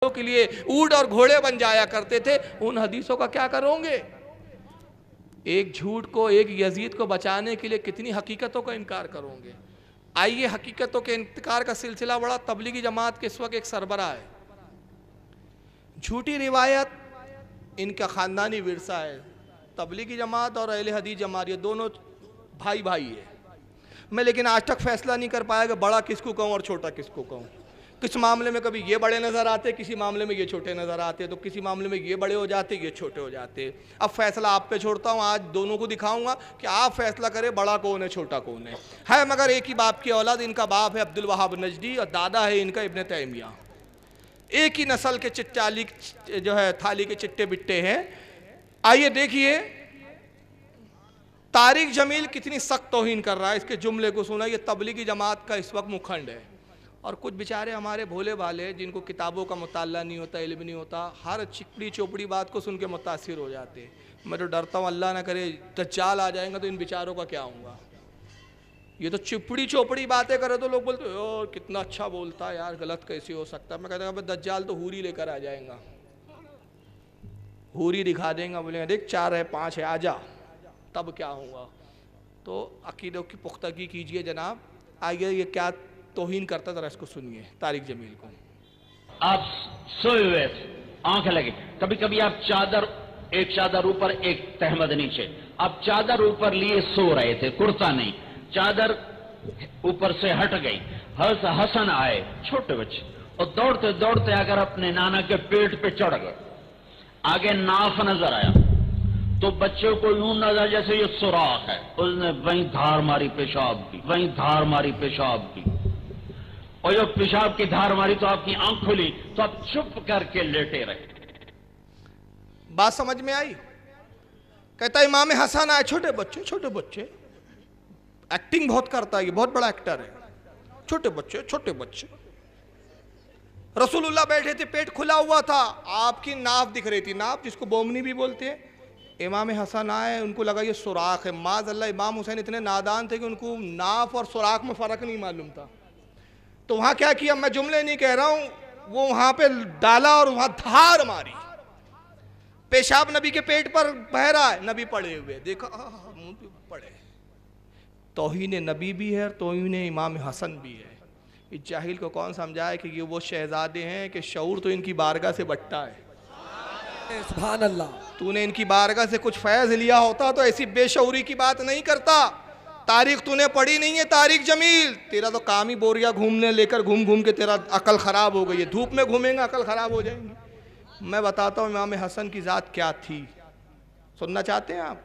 کے لیے اونٹ اور گھوڑے بن جایا کرتے تھے، ان حدیثوں کا کیا کرو گے؟ ایک جھوٹ کو، ایک یزید کو بچانے کے لیے کتنی حقیقتوں کا انکار کرو گے؟ آئیے حقیقتوں کے انکار کا سلسلہ بڑا تبلیغی جماعت کے اس وقت ایک سربراہ ہے. جھوٹی روایت ان کا خاندانی ورثہ ہے. تبلیغی جماعت اور اہل حدیث جماعت یہ دونوں بھائی بھائی ہے. میں لیکن آج تک فیصلہ نہیں کر پایا کہ بڑا کس کو کہوں اور چھوٹا کس کو کہوں. کس معاملے میں کبھی یہ بڑے نظر آتے، کسی معاملے میں یہ چھوٹے نظر آتے، تو کسی معاملے میں یہ بڑے ہو جاتے، یہ چھوٹے ہو جاتے. اب فیصلہ آپ پہ چھوڑتا ہوں. آج دونوں کو دکھاؤں گا کہ آپ فیصلہ کریں بڑا کون ہے چھوٹا کون ہے مگر ایک ہی باپ کی اولاد. ان کا باپ ہے عبد الوہاب نجدی اور دادا ہے ان کا ابن تیمیہ. ایک ہی نسل کے تھالی کے چٹے بٹے ہیں. آئیے دیکھیے طارق جمیل کتنی سخت توہین کر رہا ہے. اس کے جملے کو سنا. یہ تبلیغی جماعت کا اس وقت مکھنڈ ہے. اور کچھ بیچارے ہمارے بھولے والے جن کو کتابوں کا مطالعہ نہیں ہوتا، علم نہیں ہوتا، ہر چپڑی چوپڑی بات کو سن کے متاثر ہو جاتے. میں تو ڈرتا ہوں اللہ نہ کرے دجال آ جائیں گا تو ان بیچاروں کا کیا ہوگا. یہ تو چپڑی چوپڑی باتیں کرے تو لوگ بولتے ہیں کتنا اچھا بولتا ہے یار، غلط کیسے ہو سکتا ہے. میں کہتا ہوں دجال تو حوری لے کر آ جائیں گا، حوری دکھا دیں گا، بولیں گے دیکھ 4 ہے 5 ہے آجا، تب کیا ہوگا. تو عقیدوں کی پختگی کیجئے جناب. آئیے یہ کیا توہین کرتا ذرا اس کو سنیے طارق جمیل کو. آپ سوئے ہوئے تھے، آنکھ لگے، کبھی کبھی آپ ایک چادر اوپر ایک تہمد نیچے، آپ چادر اوپر لیے سو رہے تھے، کرتا نہیں، چادر اوپر سے ہٹ گئی. حضرت حسن آئے چھوٹے بچے اور دوڑتے دوڑتے اگر اپنے نانا کے پیٹ پہ چڑھ گئے. آگے ناف نظر آیا تو بچے کو یوں نظر جیسے یہ سوراخ ہے. اس نے وہیں دھار ماری پیشاب کی، وہیں دھار ماری پیشاب کی. اور جب پیشاب کی دھار ماری تو آپ کی آنکھ کھلی تو آپ چپ کر کے لیٹے رہے. بات سمجھ میں آئی؟ کہتا امام حسن آئے، چھوٹے بچے ایکٹنگ بہت کرتا ہے، یہ بہت بڑا ایکٹر ہے. چھوٹے بچے رسول اللہ بیٹھے تھے، پیٹ کھلا ہوا تھا، آپ کی ناف دکھ رہی تھی، ناف جس کو بومنی بھی بولتے ہیں. امام حسن آئے، ان کو لگا یہ سوراخ ہے. معاذ اللہ امام حسین اتنے نادان تھے کہ ان کو ناف اور سوراخ میں فرق نہیں معلوم تھا. تو وہاں کیا کیا، میں جملے نہیں کہہ رہا ہوں، وہ وہاں پہ ڈالا اور وہاں دھار ماری. پیشاب نبی کے پیٹ پر بہہ رہا ہے، نبی پڑے ہوئے، دیکھا منہ پہ پڑے. توہین نبی بھی ہے اور توہین امام حسن بھی ہے. اس جاہل کو کون سمجھائے کہ یہ وہ شہزادے ہیں کہ شعور تو ان کی بارگاہ سے بٹتا ہے. سبحان اللہ. تو نے ان کی بارگاہ سے کچھ فیض لیا ہوتا تو ایسی بے شعوری کی بات نہیں کرتا. تاریخ تو نے پڑھی نہیں ہے طارق جمیل. تیرا تو کام ہی بوریا گھومنے لے کر گھوم کے تیرا عقل خراب ہو گئی ہے. دھوپ میں گھومیں گا عقل خراب ہو جائیں گی. میں بتاتا ہوں امام حسن کی ذات کیا تھی. سننا چاہتے ہیں آپ؟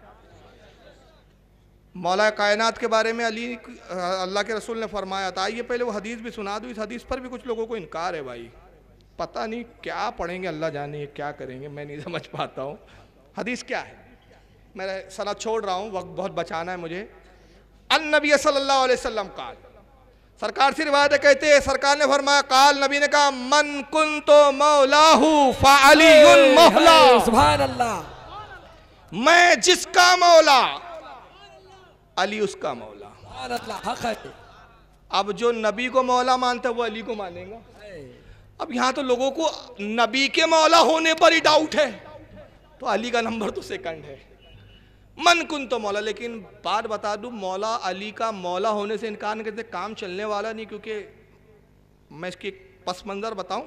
مولا کائنات کے بارے میں اللہ کے رسول نے فرمایا تھا. آئیے پہلے وہ حدیث بھی سنا دوں. اس حدیث پر بھی کچھ لوگوں کو انکار ہے بھائی. پتہ نہیں کیا پڑھیں گے، اللہ جانے کیا کریں گے، میں نہیں سمجھ پاتا ہوں. حدیث کیا ہے؟ میں سند چھوڑ رہا ہوں، وقت بہت بچانا ہے مجھے. النبی صلی اللہ علیہ وسلم قال، سرکار سے روایت کہتے ہیں سرکار نے فرمایا، قال نبی نے کہا، من کنت مولاہ فعلی مولا. سبحان اللہ. میں جس کا مولا، علی اس کا مولا. سبحان اللہ. حق ہے. اب جو نبی کو مولا مانتا ہے وہ علی کو مانے گا. اب یہاں تو لوگوں کو نبی کے مولا ہونے پر ہی ڈاؤٹ ہے، تو علی کا نمبر تو سیکنڈ ہے. من کن تو مولا. لیکن بات بتا دوں، مولا علی کا مولا ہونے سے انکار نہیں کرتے، کام چلنے والا نہیں. کیونکہ میں اس کی ایک پس منظر بتاؤں.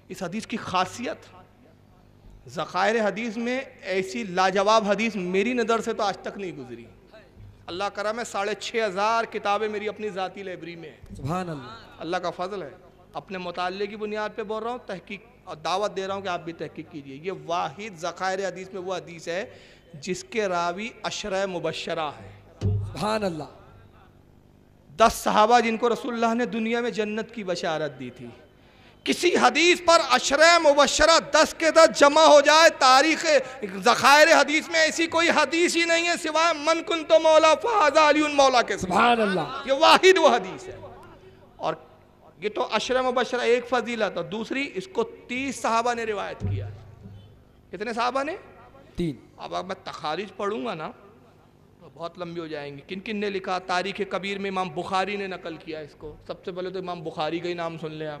اس حدیث کی خاصیت، ذخائر حدیث میں ایسی لاجواب حدیث میری نظر سے تو آج تک نہیں گزری. اللہ کرم ہے، 6,500 کتابیں میری اپنی ذاتی لائبریری میں ہیں. سبحان اللہ. اللہ کا فضل ہے. اپنے مطالعے کی بنیاد پہ بول رہا ہوں، تحقیق اور دعوت دے رہا ہوں کہ آپ بھی تحقیق کیجئے. یہ واحد ذخائر حدیث میں وہ حدیث ہے جس کے راوی 10 مبشرہ ہیں. سبحان اللہ. 10 صحابہ جن کو رسول اللہ نے دنیا میں جنت کی بشارت دی تھی. کسی حدیث پر 10 مبشرہ 10 کے 10 جمع ہو جائے، تاریخ ذخائر حدیث میں ایسی کوئی حدیث ہی نہیں ہے سوائے من کنت مولا فہذا علی مولا کے. سبحان اللہ. یہ واحد وہ حدیث ہے. اور یہ تو 10 مبشرہ ایک فضیلت، اور دوسری اس کو 30 صحابہ نے روایت کیا. کتنے صحابہ نے؟ 3. اب میں تخارج پڑھوں گا نا تو بہت لمبی ہو جائیں گی. کن کن نے لکھا؟ تاریخ کبیر میں امام بخاری نے نقل کیا اس کو. سب سے پہلے تو امام بخاری کا ہی نام سن لیں آپ.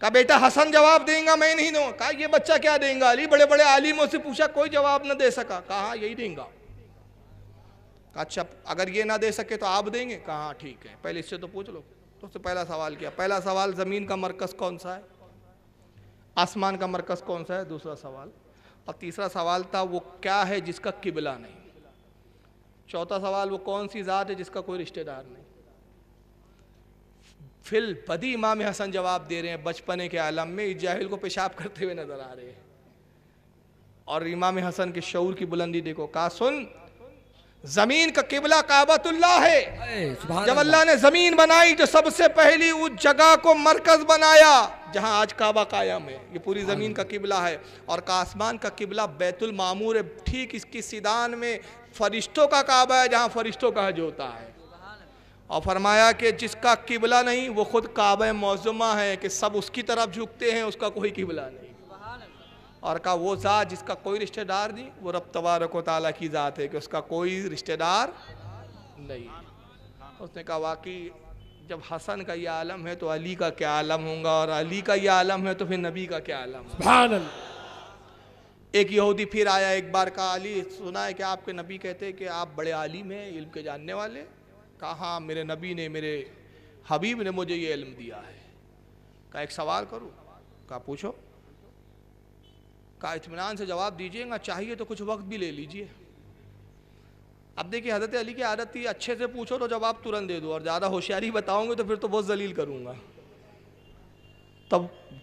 کہا بیٹا حسن جواب دیں گا، میں نہیں دوں. کہا یہ بچہ کیا دیں گا؟ علی بڑے بڑے عالموں سے پوچھا، کوئی جواب نہ دے سکا. کہا ہاں یہی دیں گا. کہا اچھا اگر یہ نہ دے سکے تو آپ دیں گے؟ کہا ہاں ٹھیک ہے، پہلے اس سے تو پوچھ لو. تو اس سے پہلا سوال کیا. پہلا سوال زمین کا مرکز کون سا ہے، آسمان کا مرکز کون سا ہے، دوسرا سوال. اور تیسرا سوال تھا وہ کیا ہے جس کا قبلہ نہیں. چوتھا سوال وہ کون سی ذات ہے جس کا کوئی رشتہ دار نہیں. فی البدی امام حسن جواب دے رہے ہیں بچپنے کے عالم میں، اس جاہل کو پیشاب کرتے ہوئے نظر آ رہے ہیں. اور امام حسن کے شعور کی بلندی دیکھو. کہا سن، زمین کا قبلہ کعبۃ اللہ ہے. جب اللہ نے زمین بنائی تو سب سے پہلی اس جگہ کو مرکز بنایا جہاں آج کعبہ قائم ہے. یہ پوری زمین کا قبلہ ہے. اور آسمان کا قبلہ بیت المعمور ہے، ٹھیک اس کی سیدان میں فرشتوں کا کعبہ ہے جہاں فرشتوں کا حج ہوتا ہے. اور فرمایا کہ جس کا قبلہ نہیں وہ خود کعبہ معظمہ ہے کہ سب اس کی طرف جھکتے ہیں، اس کا کوئی قبلہ نہیں. اور کہا وہ ذات جس کا کوئی رشتہ دار نہیں وہ رب تبارک و تعالیٰ کی ذات ہے کہ اس کا کوئی رشتہ دار نہیں. اس نے کہا واقعی جب حسن کا یہ عالم ہے تو علی کا کیا عالم ہوگا، اور علی کا یہ عالم ہے تو پھر نبی کا کیا عالم ہوگا. سبحان اللہ. ایک یہودی پھر آیا ایک بار. کہا علی سنا ہے کہ آپ کے نبی کہتے ہیں کہ آپ بڑے عالم ہیں، علم کے جاننے والے. کہا ہاں میرے نبی نے، میرے حبیب نے مجھے یہ علم دیا ہے. کہا ایک سوال کروں؟ کہا پوچھو. کہا اطمینان سے جواب دیجیے گا، چاہیے تو کچھ وقت بھی لے لیجیے. اب دیکھیے حضرت علی کی عادت تھی اچھے سے پوچھو تو جواب ترنت دے دو، اور زیادہ ہوشیاری بتاؤں گے تو پھر تو بہت ذلیل کروں گا. تب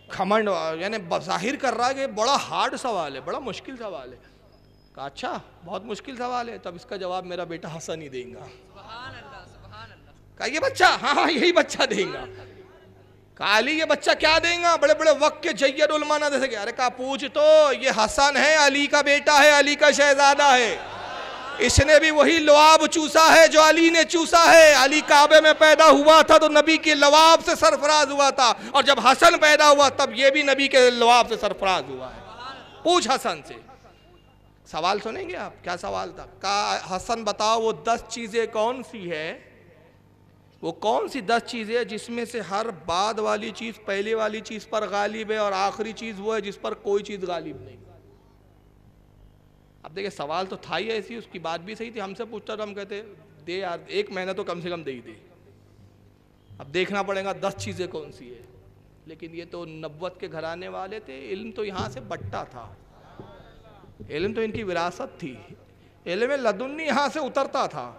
کھمنڈ یعنی ظاہر کر رہا ہے کہ بڑا ہارڈ سوال ہے، بڑا مشکل سوال ہے. کہا اچھا بہت مشکل سوال ہے، تب اس کا جواب میرا بیٹا حسن ہی دیں گا. کہا یہ بچہ؟ ہاں ہاں یہی بچہ دیں گا. کہا علی یہ بچہ کیا دیں گا؟ بڑے بڑے وقت کے جید علماء نہ دے سکے. ارے کہا پوچھ تو، یہ حسن ہے، علی کا بیٹا ہے، علی کا شہزادہ ہے. اس نے بھی وہی لعاب چوسا ہے جو علی نے چوسا ہے. علی کعبے میں پیدا ہوا تھا تو نبی کے لعاب سے سرفراز ہوا تھا، اور جب حسن پیدا ہوا تب یہ بھی نبی کے لعاب سے سرفراز ہوا ہے. پوچھ حسن سے. سوال سنیں گے آپ؟ کیا سوال تھا؟ کہا حسن بتاؤ وہ 10 چیزیں کون سی ہے، وہ کون سی 10 چیزیں جس میں سے ہر بعد والی چیز پہلے والی چیز پر غالب ہے، اور آخری چیز وہ ہے جس پر کوئی چیز غالب نہیں. اب دیکھیں سوال تو تھا ہی ایسی، اس کی بات بھی صحیح تھی. ہم سے پوچھتا تو ہم کہتے دے یار 1 مہینہ تو کم سے کم دے ہی دے. اب دیکھنا پڑے گا 10 چیزیں کون سی ہے. لیکن یہ تو نبوت کے گھرانے والے تھے، علم تو یہاں سے بٹا تھا، علم تو ان کی وراثت تھی، علم لدنی یہاں سے اترتا تھا.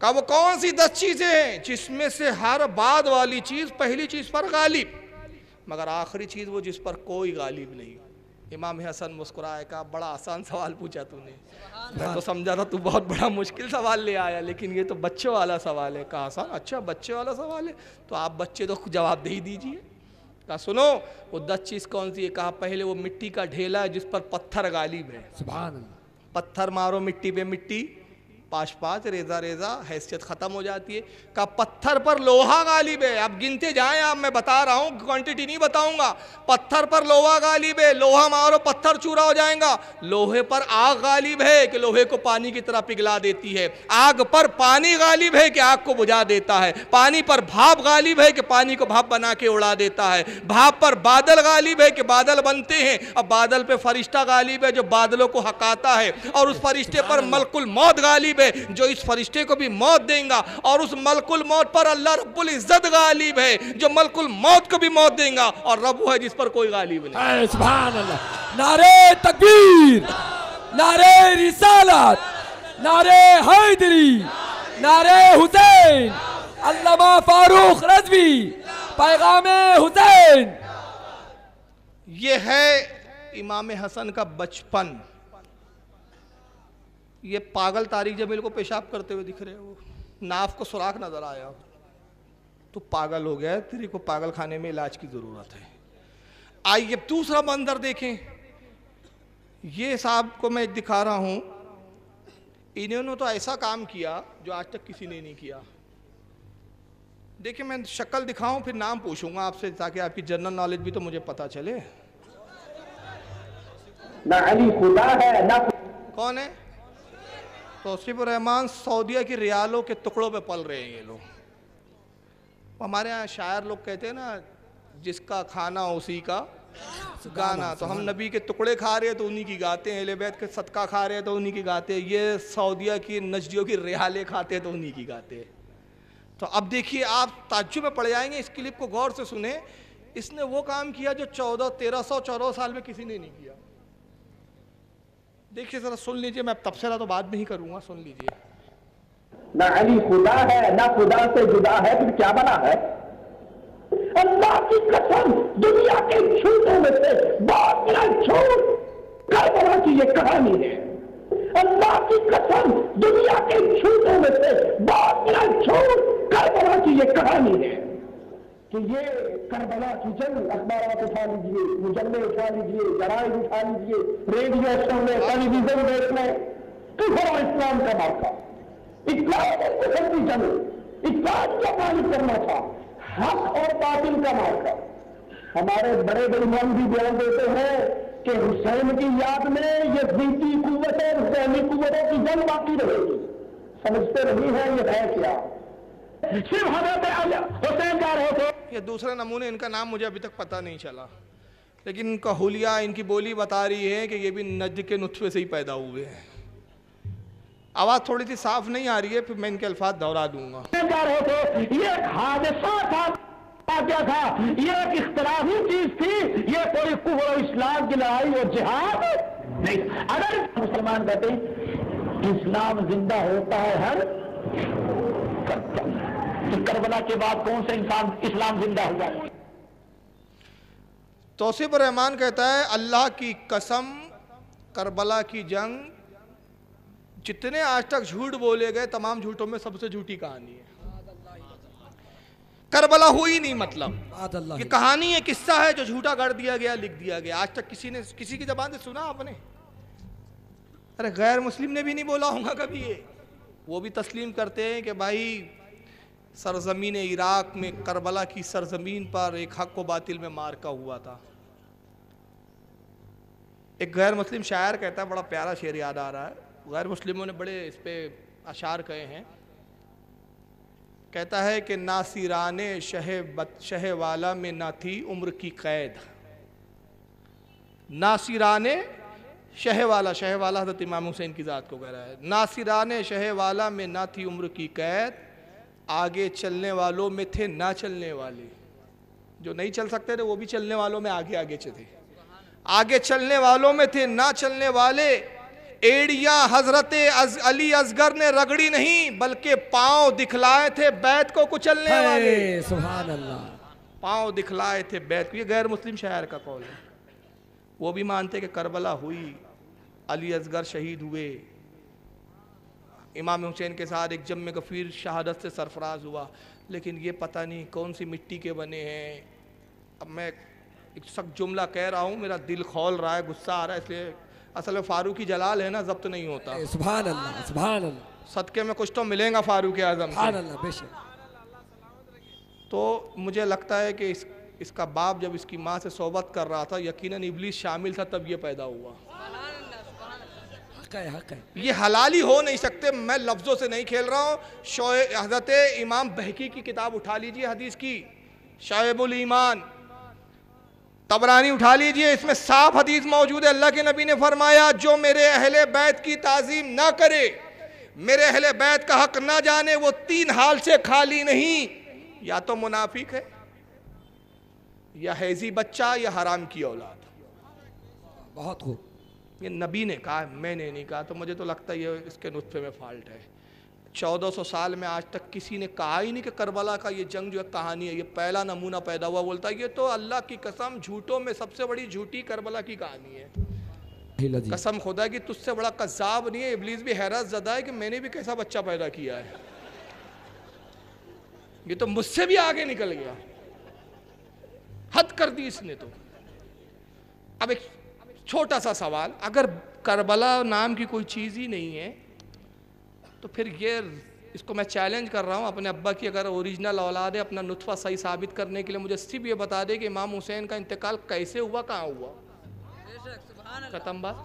کہا وہ کون سی 10 چیزیں ہیں جس میں سے ہر بعد والی چیز پہلی چیز پر غالب، مگر آخری چیز وہ جس پر کوئی غالب نہیں. امام حسن مسکرائے. کہا بڑا آسان سوال پوچھا تو نے، میں تو سمجھا تھا تو بہت بڑا مشکل سوال لے آیا، لیکن یہ تو بچوں والا سوال ہے. کہا آسان؟ اچھا بچے والا سوال ہے تو آپ بچے تو جواب دے ہی دیجئے. کہا سنو وہ 10 چیز کون سی ہے. کہا پہلے وہ مٹی کا ڈھیلا ہے جس پر پتھر غالب ہے. سبحان اللہ. پتھر مارو مٹی پہ، مٹی پاش پاش ریزہ ریزہ حیثیت ختم ہو جاتی ہے. کہا پتھر پر لوہا غالب ہے. اب گنتے جائیں آپ، میں بتا رہا ہوں، کوانٹٹی نہیں بتاؤں گا. پتھر پر لوہا غالب ہے، لوہا مارو پتھر چورا ہو جائیں گا. لوہے پر آگ غالب ہے کہ لوہے کو پانی کی طرح پگھلا دیتی ہے. آگ پر پانی غالب ہے کہ آگ کو بجھا دیتا ہے. پانی پر بھاپ غالب ہے کہ پانی کو بھاپ بنا کے اڑا دیتا ہے. بھاپ پر بادل غالب ہے کہ بادل بنتے ہیں. اب بادل پہ فرشتہ غالب ہے جو بادلوں کو ہکاتا ہے، اور اس فرشتے پر ملک الموت غالب ہے جو اس فرشتے کو بھی موت دیں گا، اور اس ملک الموت پر اللہ رب العزت غالب ہے جو ملک الموت کو بھی موت دیں گا، اور رب وہ ہے جس پر کوئی غالب نہیں. سبحان اللہ. نعرہ تکبیر، نعرہ رسالت، نعرہ حیدری، نعرہ حسین، علامہ فاروق رضوی، پیغام حسین. یہ ہے امام حسن کا بچپن. یہ پاگل تاریخ جب میرے کو پیشاب کرتے ہوئے دکھ رہے ہو، ناف کو سوراخ نظر آیا تو پاگل ہو گیا، تیرے کو پاگل خانے میں علاج کی ضرورت ہے. آئیے دوسرا منظر دیکھیں. یہ صاحب کو میں دکھا رہا ہوں، انہوں نے تو ایسا کام کیا جو آج تک کسی نے نہیں کیا. دیکھیں میں شکل دکھاؤں پھر نام پوچھوں گا آپ سے تاکہ آپ کی جنرل نالج بھی تو مجھے پتا چلے. نہ علی خدا ہے نہ کون ہے؟ توصیف الرحمان سعودیہ کی ریالوں کے ٹکڑوں پہ پل رہے ہیں یہ لوگ. ہمارے ہاں شاعر لوگ کہتے ہیں نا جس کا کھانا اسی کا گانا. تو ہم نبی کے ٹکڑے کھا رہے ہیں تو انہی کی گاتے ہیں, اہل بیت کے صدقہ کھا رہے ہیں تو انہی کی گاتے ہیں, یہ سعودیہ کی نجدیوں کی ریالے کھاتے ہیں تو انہی کی گاتے ہیں. تو اب دیکھیے آپ تعجب میں پڑ جائیں گے, اس کلپ کو غور سے سنیں. اس نے وہ کام کیا جو 1314 سال میں کسی نے نہیں کیا. دیکھیے ذرا سن لیجئے, میں تبصرہ تو بعد میں ہی کروں گا, سن لیجئے. نہ علی خدا ہے نہ خدا سے جدا ہے, پھر کیا بنا ہے؟ اللہ کی قسم دنیا کے جھوٹوں میں سے بہت بڑا جھوٹ کربلا کی یہ کہانی ہے. اللہ کی قسم دنیا کے جھوٹوں میں سے بہت بڑا جھوٹ کربلا کی یہ کہانی ہے کہ یہ کربلا کی جنگ. اخبارات اٹھا لیجئے, مجلے اٹھا لیجئے, جرائد اٹھا لیجئے, ریڈیو سن لیں, ٹیلی ویژن دیکھ لیں, کفر و اسلام کا مارکا, اسلام اور کفر کی جنگ, اسلام کا غالب کرنا تھا, حق اور باطل کا مارکا. ہمارے بڑے بڑے امام بھی بیان دیتے ہیں کہ حسین کی یاد میں یہ ذاتی قوت اور ذہنی قوتوں کی جنگ باقی رہے گی. سمجھتے نہیں ہیں یہ ہے کیا؟ صرف حضرت حسین جا رہے تھے. یہ دوسرے نمونے, ان کا نام مجھے ابھی تک پتہ نہیں چلا, لیکن ان کا حلیہ, ان کی بولی بتا رہی ہے کہ یہ بھی نجد کے نطفے سے ہی پیدا ہوئے ہیں. آواز تھوڑی سی صاف نہیں آ رہی ہے, پھر میں ان کے الفاظ دہرا دوں گا. جا رہے تھے, یہ ایک حادثہ تھا, کیا تھا, یہ ایک اختلافی چیز تھی, یہ کوئی کفر و اسلام کی لڑائی اور جہاد نہیں. اگر مسلمان کہتے ہیں اسلام زندہ ہوتا ہے ہر کربلا کے بعد کون سے انسان اسلام زندہ ہوا ہے؟ توصیف الرحمان کہتا ہے اللہ کی قسم کربلا کی جنگ جتنے آج تک جھوٹ بولے گئے تمام جھوٹوں میں سب سے جھوٹی کہانی ہے. کربلا ہوئی نہیں, مطلب یہ کہانی ہے, قصہ ہے جو جھوٹا گڑھ دیا گیا, لکھ دیا گیا. آج تک کسی نے کسی کی زبان سے سنا آپ نے؟ ارے غیر مسلم نے بھی نہیں بولا ہوگا کبھی یہ. وہ بھی تسلیم کرتے ہیں کہ بھائی سرزمین عراق میں کربلا کی سرزمین پر ایک حق و باطل میں مارکا ہوا تھا. ایک غیر مسلم شاعر کہتا ہے, بڑا پیارا شعر یاد آ رہا ہے, غیر مسلموں نے بڑے اس پہ اشعار کہے ہیں. کہتا ہے کہ ناصران شہ والا میں نہ تھی عمر کی قید. ناصران شہ والا حضرت امام حسین کی ذات کو کہہ رہا ہے. ناصران شہ والا میں نہ تھی عمر کی قید, آگے چلنے والوں میں تھے نہ چلنے والے. جو نہیں چل سکتے تھے وہ بھی چلنے والوں میں آگے آگے تھے. آگے چلنے والوں میں تھے نہ چلنے والے. ایڑیاں حضرت علی اصغر نے رگڑی نہیں بلکہ پاؤں دکھلائے تھے بیت کو کچلنے والے. سبحان اللہ. پاؤں دکھلائے تھے بیت کو. یہ غیر مسلم شاعر کا قول ہے. وہ بھی مانتے کہ کربلا ہوئی, علی اصغر شہید ہوئے, امام حسین کے ساتھ ایک جم غفیر شہادت سے سرفراز ہوا, لیکن یہ پتہ نہیں کون سی مٹی کے بنے ہیں. اب میں ایک سخت جملہ کہہ رہا ہوں, میرا دل کھول رہا ہے, غصہ آ رہا ہے, اس لیے اصل میں فاروقی جلال ہے نا, ضبط نہیں ہوتا. سبحان اللہ, سبحان اللہ. صدقے میں کچھ تو ملیں گا فاروق اعظم سے. سبحان اللہ, بے شک. تو مجھے لگتا ہے کہ اس کا باپ جب اس کی ماں سے صحبت کر رہا تھا, یقیناً ابلیس شامل تھا, تب یہ پیدا ہوا. حق ہے, حق ہے. یہ حلالی ہو نہیں سکتے. میں لفظوں سے نہیں کھیل رہا ہوں. حضرت امام بہقی کی کتاب اٹھا لیجئے حدیث کی, شعب الایمان. طبرانی اٹھا لیجئے, اس میں صاف حدیث موجود ہے. اللہ کے نبی نے فرمایا جو میرے اہل بیت کی تعظیم نہ کرے, میرے اہل بیت کا حق نہ جانے, وہ 3 حال سے خالی نہیں. یا تو منافق ہے, یا حیضی بچہ, یا حرام کی اولاد. بہت خوب. یہ نبی نے کہا, میں نے نہیں کہا. تو مجھے تو لگتا ہے یہ اس کے نطفے میں فالٹ ہے. 1400 سال میں آج تک کسی نے کہا ہی نہیں کہ کربلا کا یہ جنگ جو ہے کہانی ہے. یہ پہلا نمونہ پیدا ہوا. بولتا ہے یہ تو اللہ کی قسم جھوٹوں میں سب سے بڑی جھوٹی کربلا کی کہانی ہے. قسم خدا کی تجھ سے بڑا قذاب نہیں ہے. ابلیس بھی حیرت زدہ ہے کہ میں نے بھی کیسا بچہ پیدا کیا ہے. یہ تو مجھ سے بھی آگے نکل گیا. حد کر دی اس نے. تو اب ایک چھوٹا سا سوال, اگر کربلا نام کی کوئی چیز ہی نہیں ہے تو پھر یہ, اس کو میں چیلنج کر رہا ہوں اپنے ابا کی, اگر اوریجنل اولاد ہے, اپنا نطفہ صحیح ثابت کرنے کے لیے مجھے صرف یہ بتا دے کہ امام حسین کا انتقال کیسے ہوا, کہاں ہوا. ختم بات.